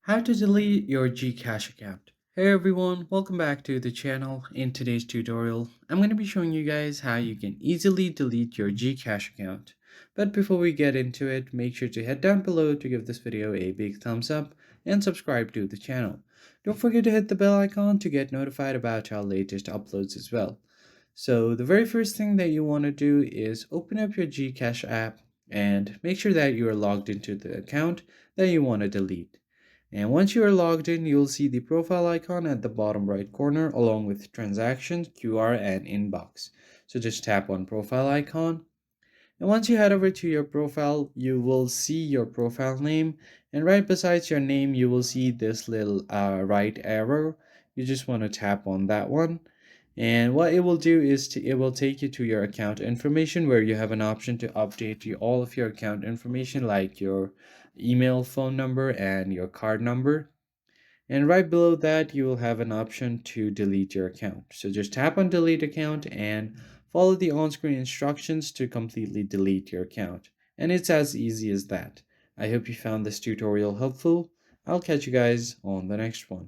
How to delete your GCash account. Hey everyone, welcome back to the channel. In today's tutorial, I'm going to be showing you guys how you can easily delete your GCash account. But before we get into it, make sure to head down below to give this video a big thumbs up and subscribe to the channel. Don't forget to hit the bell icon to get notified about our latest uploads as well. So the very first thing that you want to do is open up your GCash app and make sure that you are logged into the account that you want to delete. And once you are logged in, you'll see the profile icon at the bottom right corner along with transactions, QR, and inbox. So just tap on profile icon. And once you head over to your profile, you will see your profile name. And right beside your name, you will see this little right arrow. You just want to tap on that one. And what it will do is it will take you to your account information where you have an option to update all of your account information like your email, phone number, and your card number. And right below that, you will have an option to delete your account. So just tap on delete account and follow the on-screen instructions to completely delete your account. And it's as easy as that. I hope you found this tutorial helpful. I'll catch you guys on the next one.